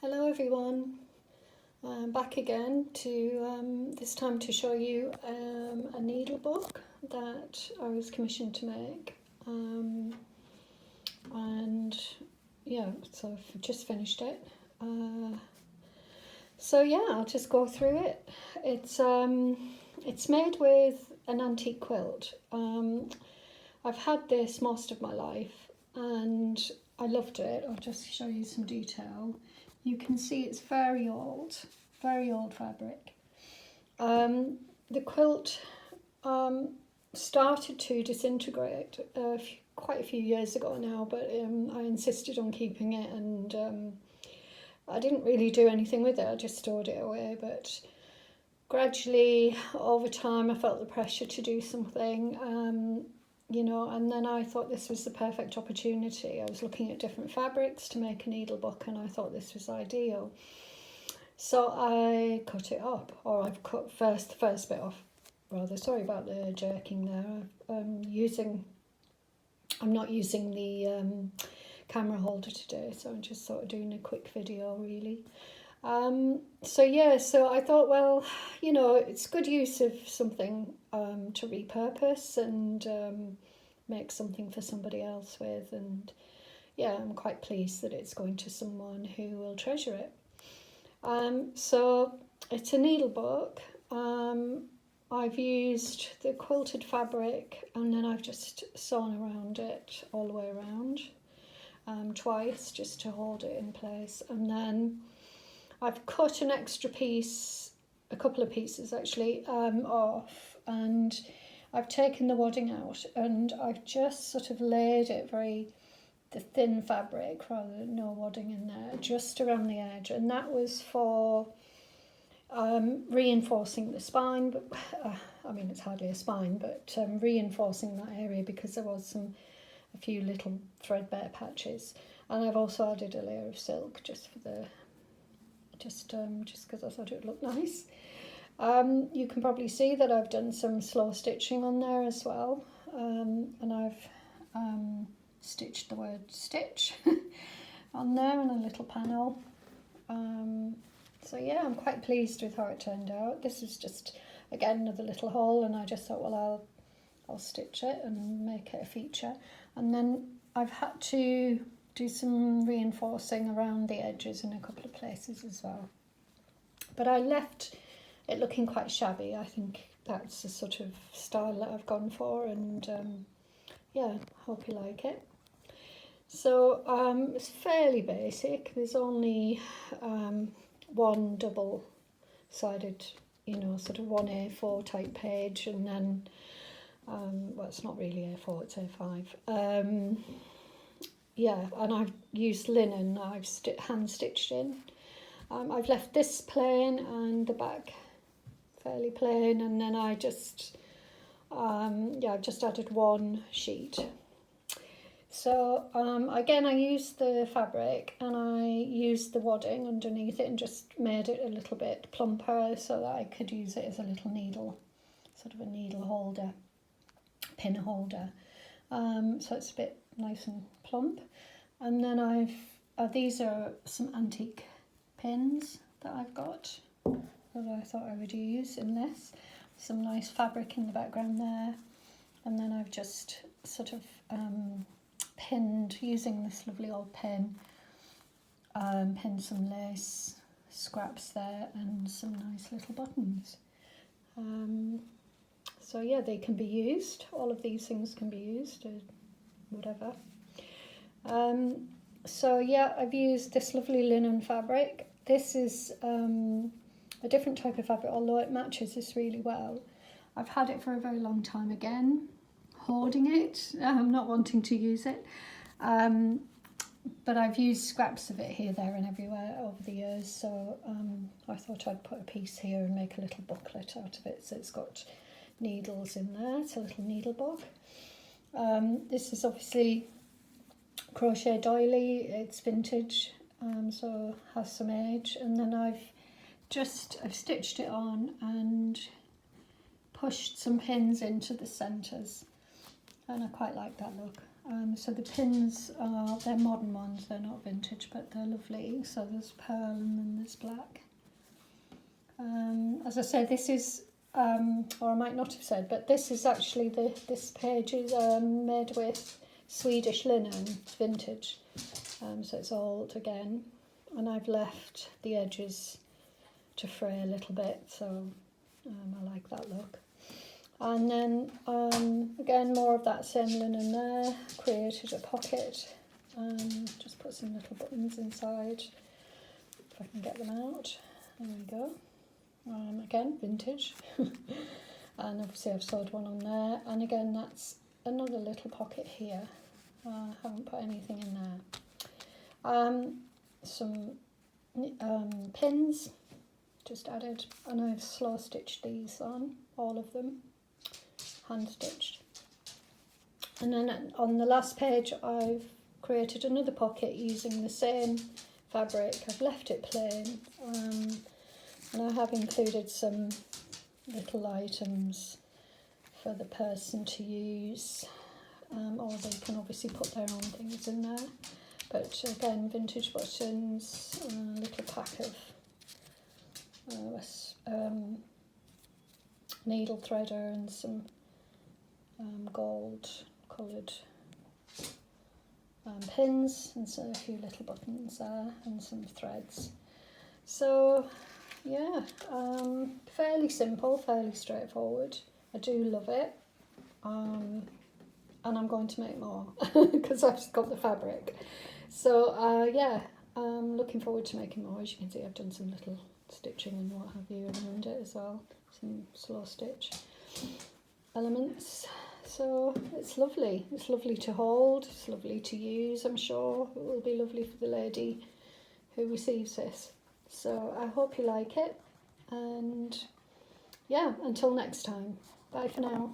Hello everyone, I'm back again to this time to show you a needle book that I was commissioned to make, and yeah, so I've just finished it. So yeah, I'll just go through it. It's made with an antique quilt. I've had this most of my life and I loved it. I'll just show you some detail. You can see it's very old fabric. The quilt started to disintegrate quite a few years ago now, but I insisted on keeping it, and I didn't really do anything with it. I just stored it away, but gradually over time I felt the pressure to do something, and then I thought this was the perfect opportunity. I was looking at different fabrics to make a needle book and I thought this was ideal. So I cut it up, or I've cut the first bit off rather. Sorry about the jerking there. I'm not using the camera holder today, so I'm just sort of doing a quick video really. So I thought, well, it's good use of something to repurpose and make something for somebody else with, and yeah, I'm quite pleased that it's going to someone who will treasure it. So it's a needle book. I've used the quilted fabric and then I've just sewn around it all the way around twice just to hold it in place, and then I've cut an extra piece, a couple of pieces actually, off, and I've taken the wadding out and I've just sort of laid it the thin fabric, rather than no wadding in there, just around the edge, and that was for reinforcing the spine, but it's hardly a spine, but reinforcing that area because there was a few little threadbare patches, and I've also added a layer of silk just because I thought it would look nice. You can probably see that I've done some slow stitching on there as well, and I've stitched the word stitch on there in a little panel. So yeah, I'm quite pleased with how it turned out. This is just, again, another little hole, and I just thought, well, I'll stitch it and make it a feature. And then I've had to do some reinforcing around the edges in a couple of places as well. But I left it looking quite shabby. I think that's the sort of style that I've gone for, and yeah, hope you like it. So it's fairly basic. There's only one double-sided, sort of one A4 type page, and then, well, it's not really A4, it's A5. Yeah, and I've used linen that I've hand-stitched in. I've left this plain and the back fairly plain, and then I just, I've just added one sheet. So again, I used the fabric and I used the wadding underneath it and just made it a little bit plumper so that I could use it as a little needle, sort of a needle holder, pin holder. So it's a bit nice and plump. And then these are some antique pins that I've got that I thought I would use in this. Some nice fabric in the background there. And then I've just sort of pinned, using this lovely old pin, pinned some lace scraps there and some nice little buttons. So yeah, they can be used. All of these things can be used, or whatever. So yeah, I've used this lovely linen fabric. This is a different type of fabric, although it matches this really well. I've had it for a very long time again, hoarding it, not wanting to use it. But I've used scraps of it here, there and everywhere over the years, so I thought I'd put a piece here and make a little booklet out of it. So it's got needles in there, it's a little needle book. This is obviously crochet doily, it's vintage, so has some age, and then I've stitched it on and pushed some pins into the centres, and I quite like that look. So the pins are, they're modern ones, they're not vintage, but they're lovely. So there's pearl and then there's black. As I said, this is, or I might not have said, but this is actually, this page is made with Swedish linen, it's vintage. So it's old again. And I've left the edges to fray a little bit, so I like that look. And then again, more of that same linen there, created a pocket, just put some little buttons inside, if I can get them out. There we go. Again, vintage. And obviously I've sewed one on there, and again that's another little pocket here. I haven't put anything in there. Some pins just added, and I've slow stitched these on, all of them, hand stitched. And then on the last page I've created another pocket using the same fabric. I've left it plain, and I have included some little items for the person to use, or they can obviously put their own things in there. But again, vintage buttons, a little pack of needle threader and some gold coloured pins, and so a few little buttons there and some threads. So yeah, fairly simple, fairly straightforward. I do love it, and I'm going to make more because I've just got the fabric. So yeah, I'm looking forward to making more. As you can see, I've done some little stitching and what have you around it as well, some slow stitch elements. So it's lovely to hold, it's lovely to use. I'm sure it will be lovely for the lady who receives this. So I hope you like it, and yeah, until next time, bye for now.